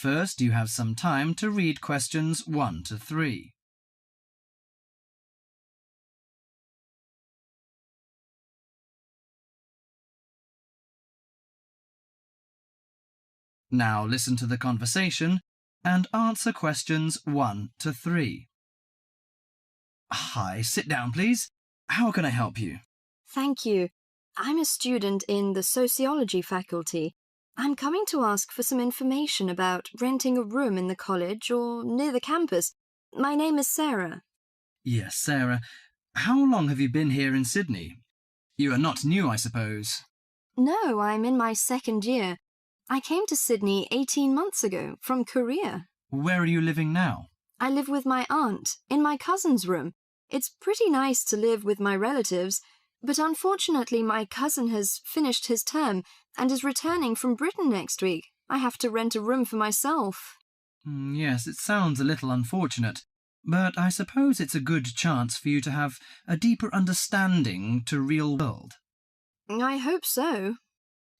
first, you have some time to read questions 1 to 3. Now listen to the conversation and answer questions 1 to 3. Hi, sit down, please. How can I help you? Thank you. I'm a student in the sociology faculty. I'm coming to ask for some information about renting a room in the college or near the campus. My name is Sarah. Yes, Sarah. How long have you been here in Sydney? You are not new, I suppose. No, I'm in my second year. I came to Sydney 18 months ago from Korea. Where are you living now? I live with my aunt in my cousin's room. It's pretty nice to live with my relatives, but unfortunately my cousin has finished his term and is returning from Britain next week. I have to rent a room for myself. Yes, it sounds a little unfortunate, but I suppose it's a good chance for you to have a deeper understanding to real world. I hope so.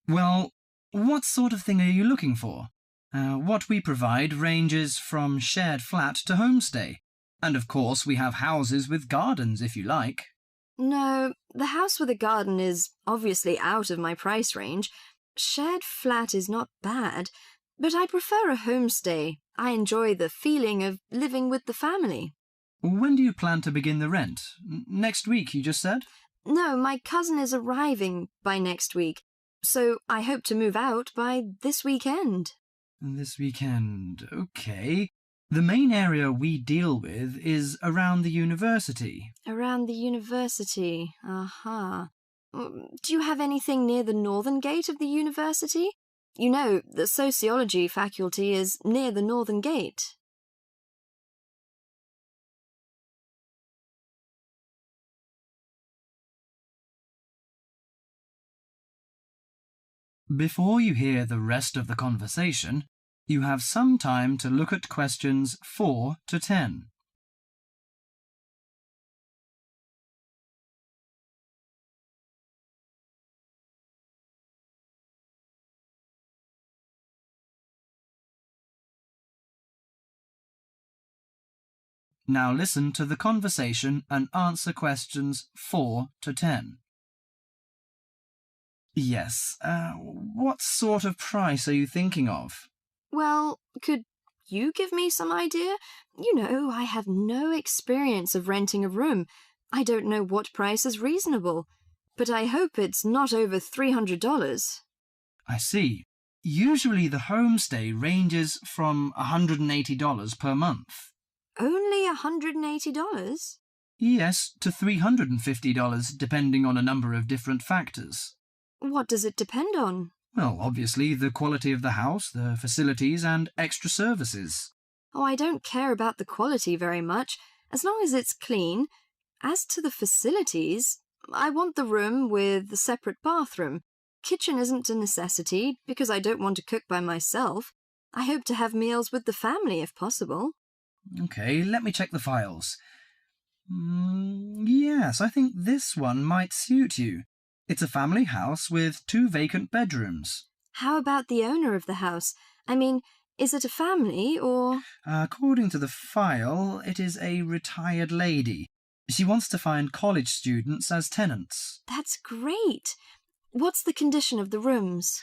Well, what sort of thing are you looking for? What we provide ranges from shared flat to homestay. And of course we have houses with gardens if you like. No, the house with a garden is obviously out of my price range. Shared flat is not bad, but I prefer a homestay. I enjoy the feeling of living with the family. When do you plan to begin the rent? Next week, you just said? No, my cousin is arriving by next week, so I hope to move out by this weekend. This weekend, okay. The main area we deal with is around the university. Around the university, aha. Do you have anything near the northern gate of the university? You know, the sociology faculty is near the northern gate. Before you hear the rest of the conversation, you have some time to look at questions 4 to 10. Now listen to the conversation and answer questions 4 to 10. Yes, what sort of price are you thinking of? Well, could you give me some idea? You know, I have no experience of renting a room. I don't know what price is reasonable, but I hope it's not over $300. I see. Usually the homestay ranges from $180 per month. Only $180? Yes, to $350 depending on a number of different factors. What does it depend on? Well, obviously the quality of the house, the facilities and extra services. Oh, I don't care about the quality very much, as long as it's clean. As to the facilities, I want the room with a separate bathroom. Kitchen isn't a necessity, because I don't want to cook by myself. I hope to have meals with the family if possible. Okay, let me check the files. Yes, I think this one might suit you. It's a family house with 2 vacant bedrooms. How about the owner of the house? I mean, is it a family or... According to the file, it is a retired lady. She wants to find college students as tenants. That's great. What's the condition of the rooms?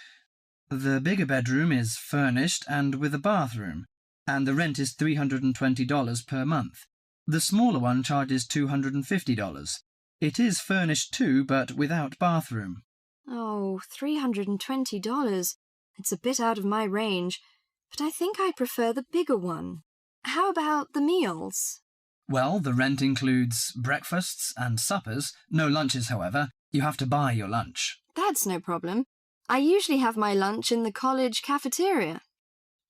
The bigger bedroom is furnished and with a bathroom, and the rent is $320 per month. The smaller one charges $250. It is furnished too, but without bathroom. Oh, $320. It's a bit out of my range, but I think I prefer the bigger one. How about the meals? Well, the rent includes breakfasts and suppers. No lunches, however. You have to buy your lunch. That's no problem. I usually have my lunch in the college cafeteria.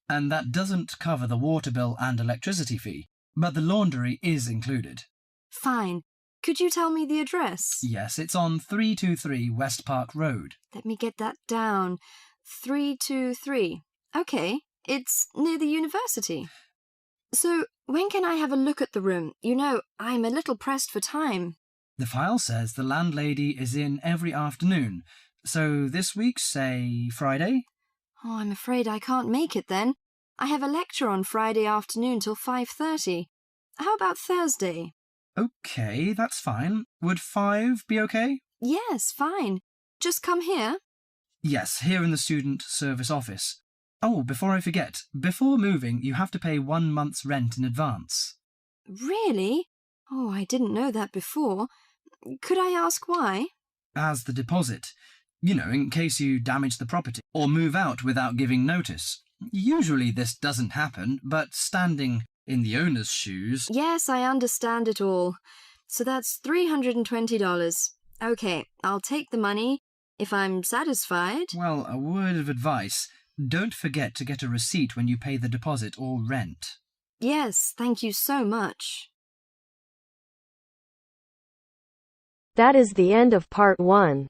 And that doesn't cover the water bill and electricity fee, but the laundry is included. Fine. Could you tell me the address? Yes, it's on 323 West Park Road. Let me get that down. 323. Okay, it's near the university. So, when can I have a look at the room? You know, I'm a little pressed for time. The file says the landlady is in every afternoon. So this week, say Friday? Oh, I'm afraid I can't make it then. I have a lecture on Friday afternoon till 5:30. How about Thursday? Okay, that's fine. Would 5 be okay? Yes, fine. Just come here. Yes, here in the student service office. Oh, before I forget, before moving, you have to pay 1 month's rent in advance. Really? Oh, I didn't know that before. Could I ask why? As the deposit. You know, in case you damage the property or move out without giving notice. Usually this doesn't happen, but standing in the owner's shoes... Yes, I understand it all. So that's $320. Okay, I'll take the money if I'm satisfied. Well, a word of advice. Don't forget to get a receipt when you pay the deposit or rent. Yes, thank you so much. That is the end of part 1.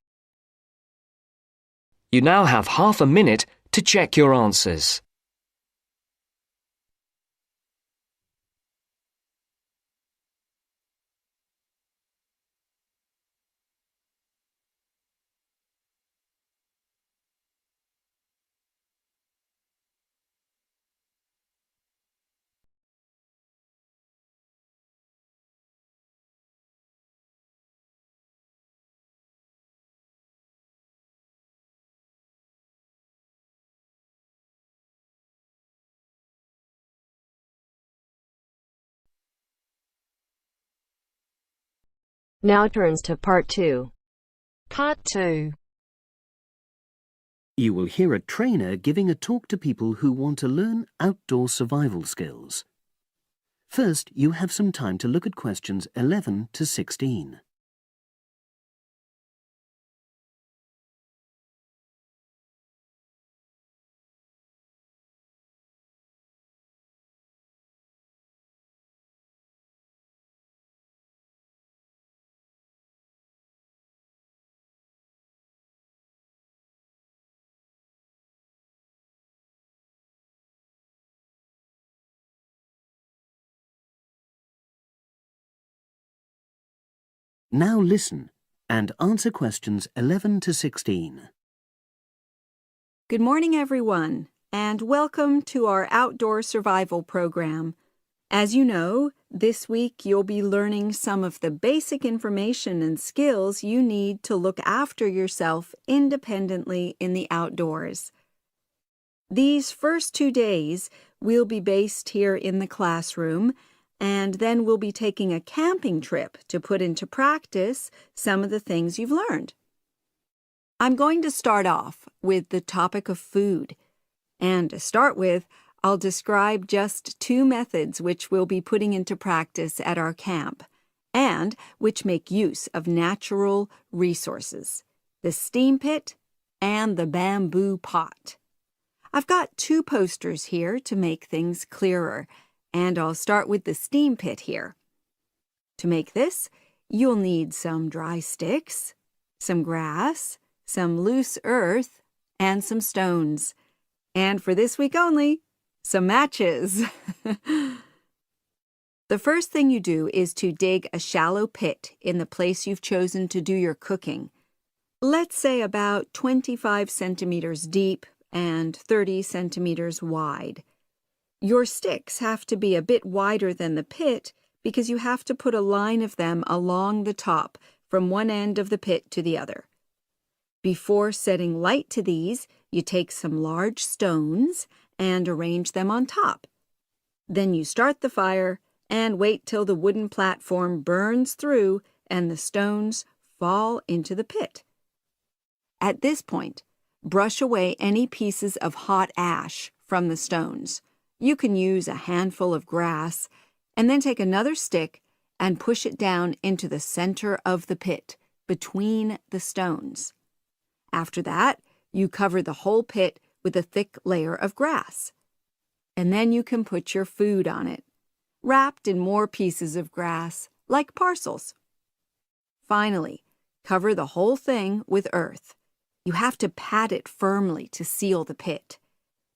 You now have half a minute to check your answers. Now turns to part 2. Part 2. You will hear a trainer giving a talk to people who want to learn outdoor survival skills. First, you have some time to look at questions 11 to 16. Now listen and answer questions 11 to 16. Good morning, everyone, and welcome to our outdoor survival program. As you know, this week you'll be learning some of the basic information and skills you need to look after yourself independently in the outdoors. These first 2 days will be based here in the classroom, and then we'll be taking a camping trip to put into practice some of the things you've learned. I'm going to start off with the topic of food. And to start with, I'll describe just 2 methods which we'll be putting into practice at our camp, and which make use of natural resources, the steam pit and the bamboo pot. I've got 2 posters here to make things clearer, and I'll start with the steam pit here. To make this, you'll need some dry sticks, some grass, some loose earth, and some stones. And for this week only, some matches. The first thing you do is to dig a shallow pit in the place you've chosen to do your cooking. Let's say about 25 centimeters deep and 30 centimeters wide. Your sticks have to be a bit wider than the pit because you have to put a line of them along the top from one end of the pit to the other. Before setting light to these, you take some large stones and arrange them on top. Then you start the fire and wait till the wooden platform burns through and the stones fall into the pit. At this point, brush away any pieces of hot ash from the stones. You can use a handful of grass, and then take another stick and push it down into the center of the pit, between the stones. After that, you cover the whole pit with a thick layer of grass. And then you can put your food on it, wrapped in more pieces of grass, like parcels. Finally, cover the whole thing with earth. You have to pat it firmly to seal the pit.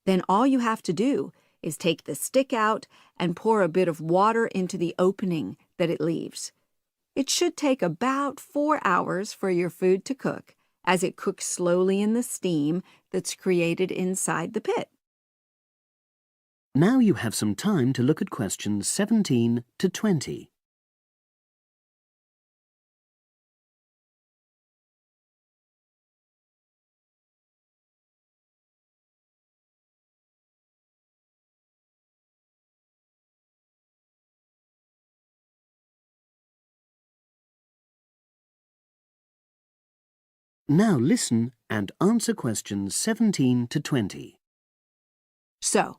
Then all you have to do is take the stick out and pour a bit of water into the opening that it leaves. It should take about 4 hours for your food to cook, as it cooks slowly in the steam that's created inside the pit. Now you have some time to look at questions 17 to 20. Now listen and answer questions 17 to 20. So,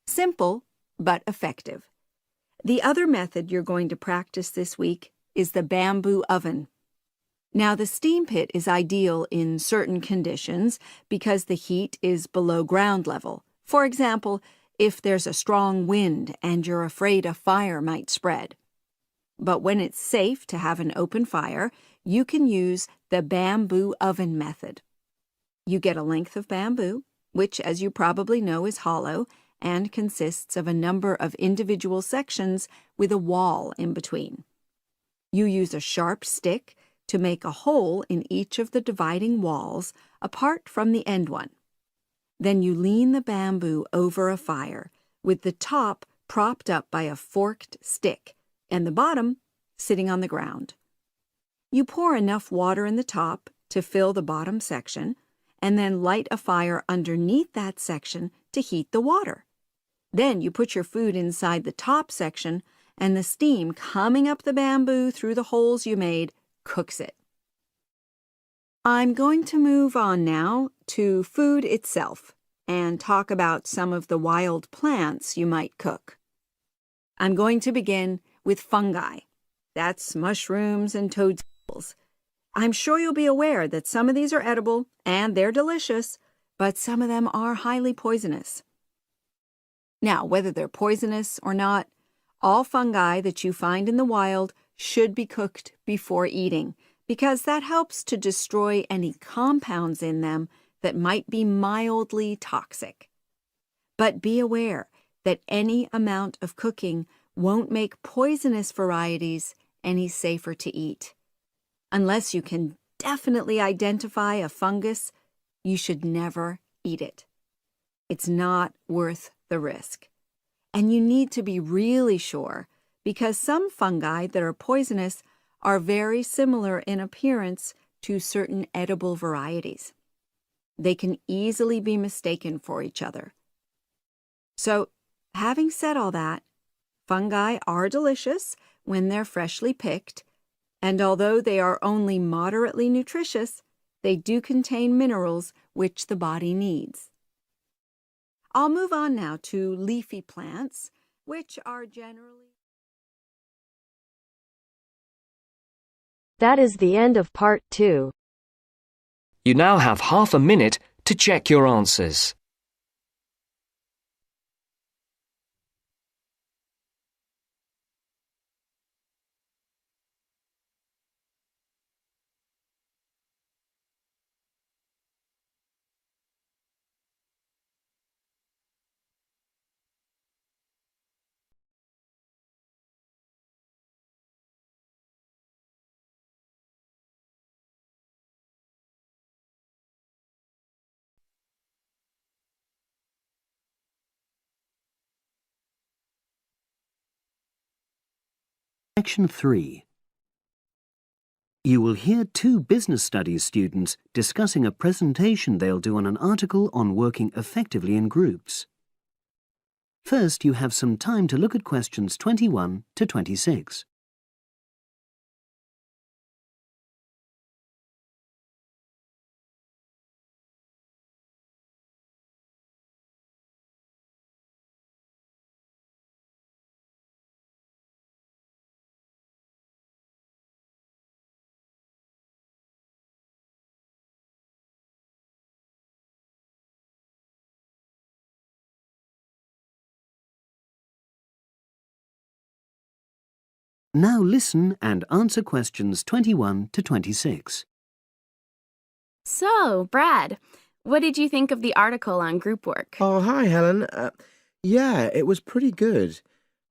simple but effective. The other method you're going to practice this week is the bamboo oven. Now, the steam pit is ideal in certain conditions because the heat is below ground level. For example, if there's a strong wind and you're afraid a fire might spread. But when it's safe to have an open fire, you can use the bamboo oven method. You get a length of bamboo, which, as you probably know, is hollow and consists of a number of individual sections with a wall in between. You use a sharp stick to make a hole in each of the dividing walls apart from the end one. Then you lean the bamboo over a fire, with the top propped up by a forked stick and the bottom sitting on the ground. You pour enough water in the top to fill the bottom section, and then light a fire underneath that section to heat the water. Then you put your food inside the top section, and the steam coming up the bamboo through the holes you made cooks it. I'm going to move on now to food itself and talk about some of the wild plants you might cook. I'm going to begin with fungi. That's mushrooms and toadstools. I'm sure you'll be aware that some of these are edible and they're delicious, but some of them are highly poisonous. Now, whether they're poisonous or not, all fungi that you find in the wild should be cooked before eating, because that helps to destroy any compounds in them that might be mildly toxic. But be aware that any amount of cooking won't make poisonous varieties any safer to eat. Unless you can definitely identify a fungus, you should never eat it. It's not worth the risk. And you need to be really sure, because some fungi that are poisonous are very similar in appearance to certain edible varieties. They can easily be mistaken for each other. So, having said all that, fungi are delicious when they're freshly picked, and although they are only moderately nutritious, they do contain minerals which the body needs. I'll move on now to leafy plants, which are generally... That is the end of part 2. You now have half a minute to check your answers. Section 3. You will hear 2 business studies students discussing a presentation they'll do on an article on working effectively in groups. First, you have some time to look at questions 21 to 26. Now listen and answer questions 21 to 26. So, Brad, what did you think of the article on group work? Oh, hi, Helen. Yeah, it was pretty good,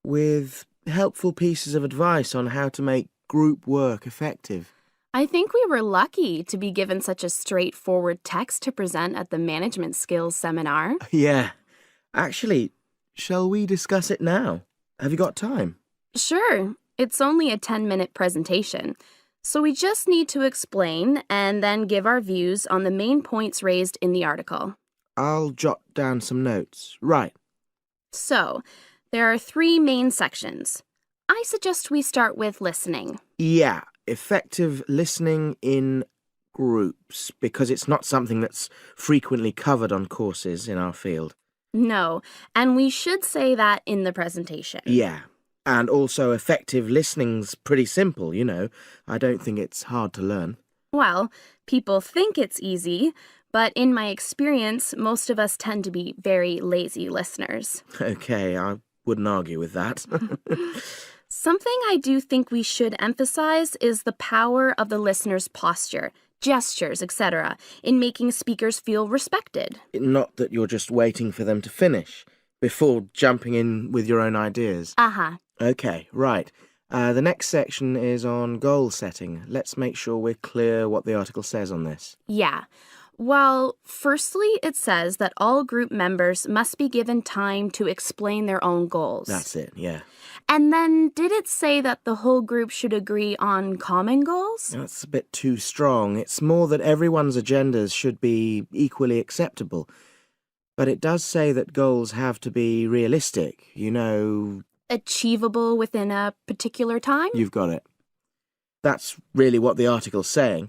with helpful pieces of advice on how to make group work effective. I think we were lucky to be given such a straightforward text to present at the management skills seminar. Yeah, actually, Shall we discuss it now? Have you got time? Sure, it's only a 10-minute presentation, so we just need to explain and then give our views on the main points raised in the article. I'll jot down some notes. Right. So, there are 3 main sections. I suggest we start with listening. Yeah, effective listening in groups, because it's not something that's frequently covered on courses in our field. No, and we should say that in the presentation. Yeah, and also effective listening's pretty simple, you know. I don't think it's hard to learn. Well, people think it's easy, but in my experience, most of us tend to be very lazy listeners. Okay, I wouldn't argue with that. Something I do think we should emphasize is the power of the listener's posture, gestures, etc., in making speakers feel respected. Not that you're just waiting for them to finish before jumping in with your own ideas. Uh-huh. Okay, right. The next section is on goal setting. Let's make sure we're clear what the article says on this. Yeah. Well, firstly, it says that all group members must be given time to explain their own goals. That's it, yeah. And then, did it say that the whole group should agree on common goals? That's a bit too strong. It's more that everyone's agendas should be equally acceptable. But it does say that goals have to be realistic, you know. Achievable within a particular time? You've got it. That's really what the article's saying.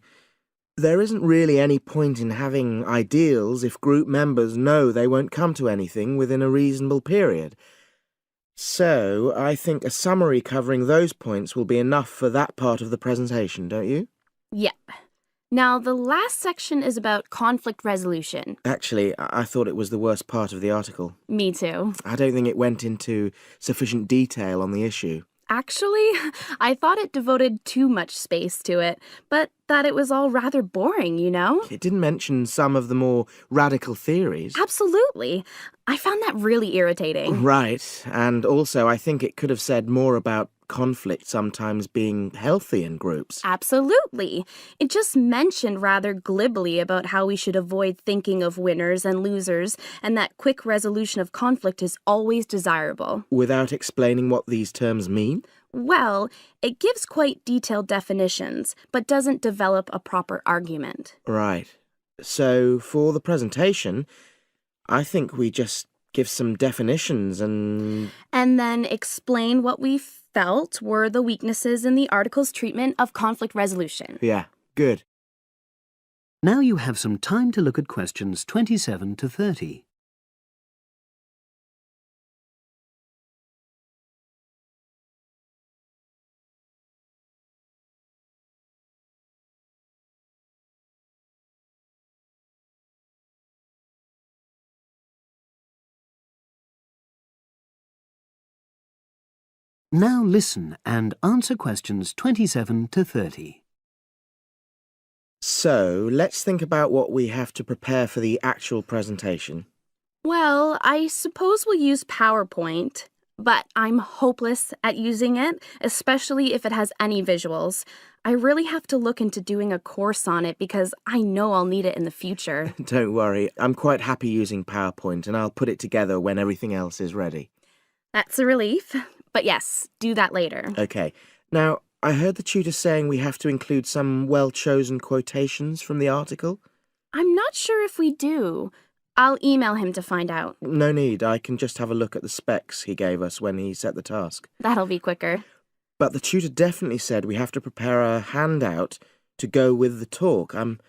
There isn't really any point in having ideals if group members know they won't come to anything within a reasonable period. So, I think a summary covering those points will be enough for that part of the presentation, don't you? Yep. Now, the last section is about conflict resolution. Actually, I thought it was the worst part of the article. Me too. I don't think it went into sufficient detail on the issue. Actually, I thought it devoted too much space to it, but that it was all rather boring, you know? It didn't mention some of the more radical theories. Absolutely. I found that really irritating. Right, and also I think it could have said more about conflict sometimes being healthy in groups. Absolutely. It just mentioned rather glibly about how we should avoid thinking of winners and losers, and that quick resolution of conflict is always desirable. Without explaining what these terms mean? Well, it gives quite detailed definitions, but doesn't develop a proper argument. Right. So, for the presentation, I think we just give some definitions and then explain what we felt were the weaknesses in the article's treatment of conflict resolution. Yeah, good. Now you have some time to look at questions 27 to 30. Now listen and answer questions 27 to 30. So, let's think about what we have to prepare for the actual presentation. Well, I suppose we'll use PowerPoint, but I'm hopeless at using it, especially if it has any visuals. I really have to look into doing a course on it because I know I'll need it in the future. Don't worry, I'm quite happy using PowerPoint and I'll put it together when everything else is ready. That's a relief. But yes, do that later. Okay. Now, I heard the tutor saying we have to include some well-chosen quotations from the article. I'm not sure if we do. I'll email him to find out. No need, I can just have a look at the specs he gave us when he set the task. That'll be quicker. But the tutor definitely said we have to prepare a handout to go with the talk. I'm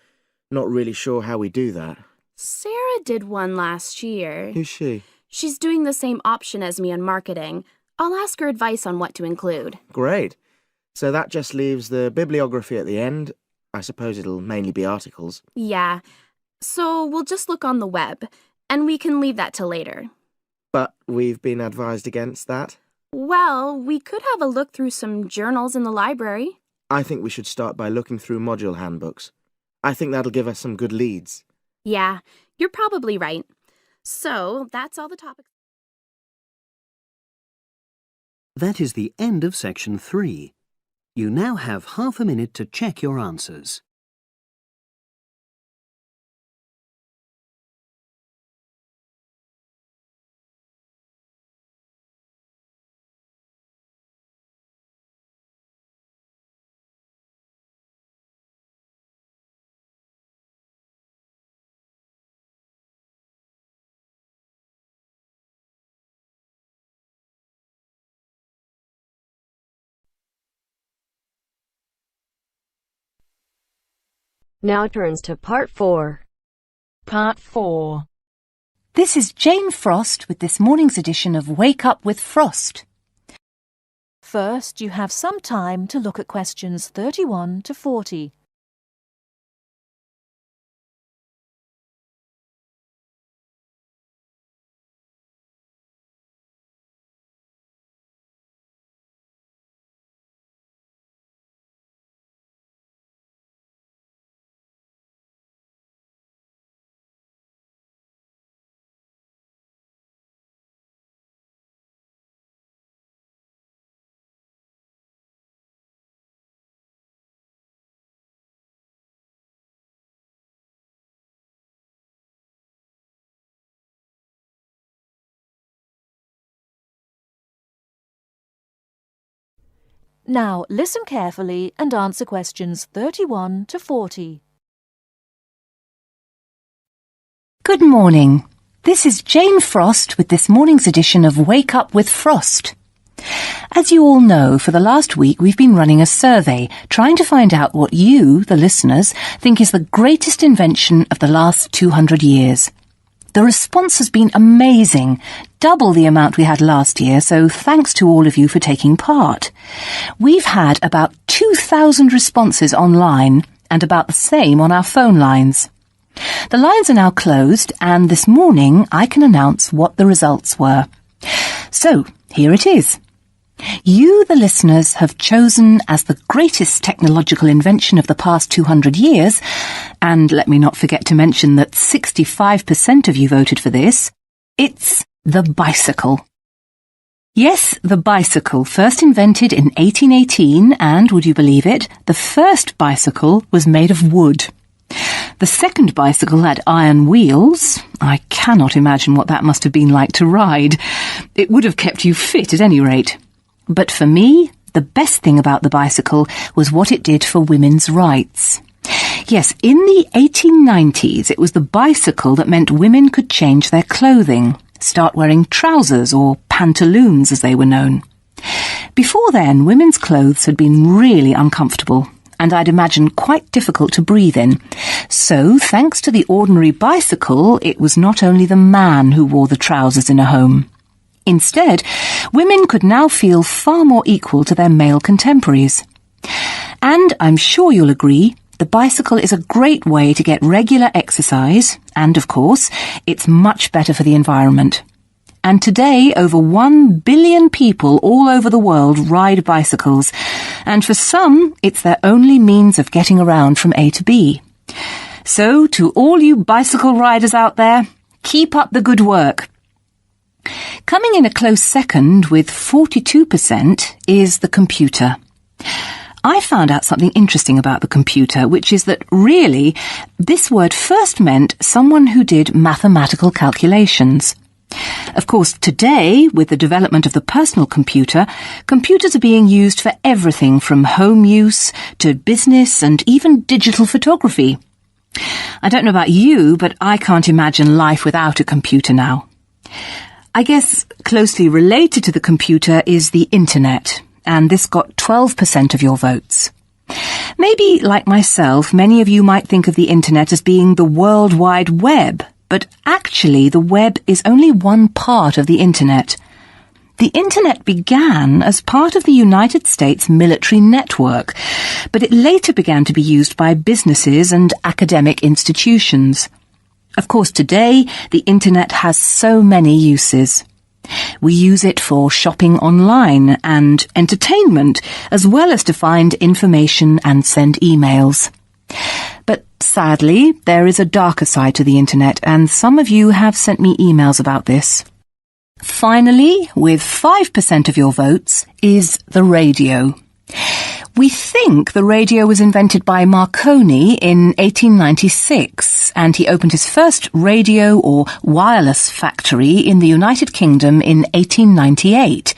not really sure how we do that. Sarah did one last year. Who's she? She's doing the same option as me on marketing. I'll ask her advice on what to include. Great. So that just leaves the bibliography at the end. I suppose it'll mainly be articles. Yeah. So we'll just look on the web, and we can leave that till later. But we've been advised against that? Well, we could have a look through some journals in the library. I think we should start by looking through module handbooks. I think that'll give us some good leads. Yeah, you're probably right. So that's all the topics. That is the end of section 3. You now have half a minute to check your answers. Now turns to Part 4. Part 4. This is Jane Frost with this morning's edition of Wake Up with Frost. First, you have some time to look at questions 31 to 40. Now, listen carefully and answer questions 31 to 40. Good morning. This is Jane Frost with this morning's edition of Wake Up with Frost. As you all know, for the last week we've been running a survey trying to find out what you, the listeners, think is the greatest invention of the last 200 years. The response has been amazing, double the amount we had last year, so thanks to all of you for taking part. We've had about 2,000 responses online and about the same on our phone lines. The lines are now closed, and this morning I can announce what the results were. So, here it is. You, the listeners, have chosen as the greatest technological invention of the past 200 years, and let me not forget to mention that 65% of you voted for this, it's the bicycle. Yes, the bicycle, first invented in 1818, and, would you believe it, the first bicycle was made of wood. The second bicycle had iron wheels. I cannot imagine what that must have been like to ride. It would have kept you fit at any rate. But for me, the best thing about the bicycle was what it did for women's rights. Yes, in the 1890s, it was the bicycle that meant women could change their clothing, start wearing trousers or pantaloons as they were known. Before then, women's clothes had been really uncomfortable, and I'd imagine quite difficult to breathe in. So, thanks to the ordinary bicycle, it was not only the man who wore the trousers in a home. Instead, women could now feel far more equal to their male contemporaries. And I'm sure you'll agree, the bicycle is a great way to get regular exercise, and of course, it's much better for the environment. And today, over 1 billion people all over the world ride bicycles, and for some, it's their only means of getting around from A to B. So, to all you bicycle riders out there, keep up the good work. Coming in a close second with 42% is the computer. I found out something interesting about the computer, which is that really, this word first meant someone who did mathematical calculations. Of course, today, with the development of the personal computer, computers are being used for everything from home use to business and even digital photography. I don't know about you, but I can't imagine life without a computer now. I guess closely related to the computer is the internet, and this got 12% of your votes. Maybe, like myself, many of you might think of the internet as being the World Wide Web, but actually the web is only one part of the internet. The internet began as part of the United States military network, but it later began to be used by businesses and academic institutions. Of course, today, the internet has so many uses. We use it for shopping online and entertainment, as well as to find information and send emails. But sadly, there is a darker side to the internet, and some of you have sent me emails about this. Finally, with 5% of your votes, is the radio. We think the radio was invented by Marconi in 1896, and he opened his first radio or wireless factory in the United Kingdom in 1898.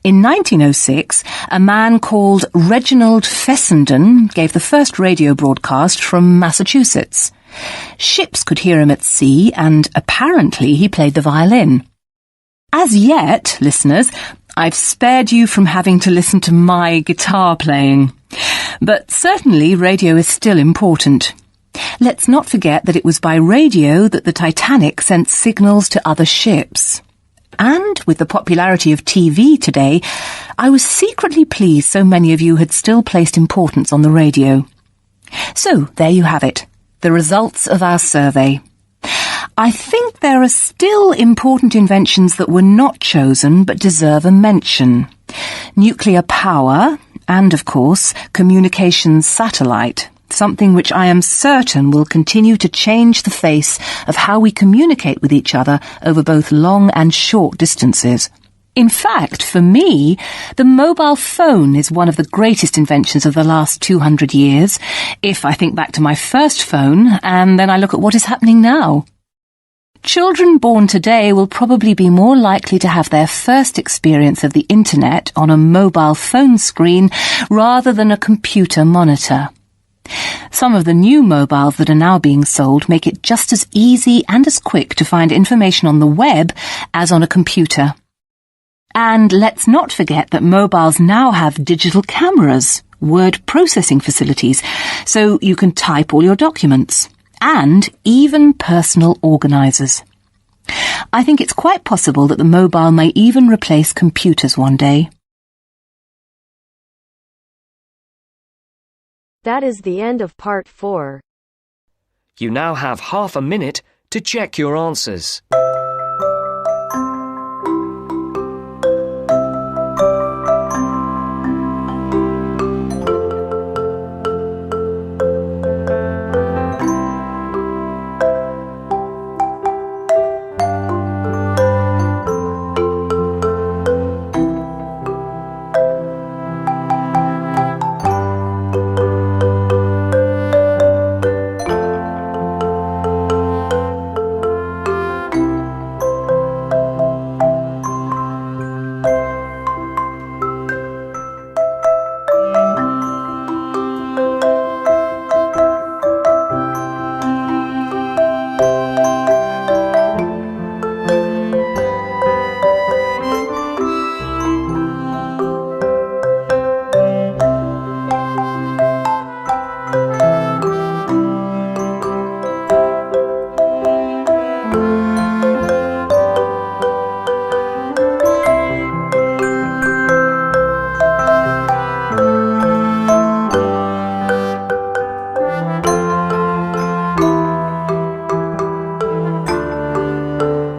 In 1906, a man called Reginald Fessenden gave the first radio broadcast from Massachusetts. Ships could hear him at sea, and apparently he played the violin. As yet, listeners, I've spared you from having to listen to my guitar playing. But certainly radio is still important. Let's not forget that it was by radio that the Titanic sent signals to other ships. And with the popularity of TV today, I was secretly pleased so many of you had still placed importance on the radio. So, there you have it, the results of our survey. I think there are still important inventions that were not chosen but deserve a mention. Nuclear power and, of course, communications satellite, something which I am certain will continue to change the face of how we communicate with each other over both long and short distances. In fact, for me, the mobile phone is one of the greatest inventions of the last 200 years, if I think back to my first phone and then I look at what is happening now. Children born today will probably be more likely to have their first experience of the internet on a mobile phone screen rather than a computer monitor. Some of the new mobiles that are now being sold make it just as easy and as quick to find information on the web as on a computer. And let's not forget that mobiles now have digital cameras, word processing facilities, so you can type all your documents, and even personal organisers. I think it's quite possible that the mobile may even replace computers one day. That is the end of part 4. You now have half a minute to check your answers.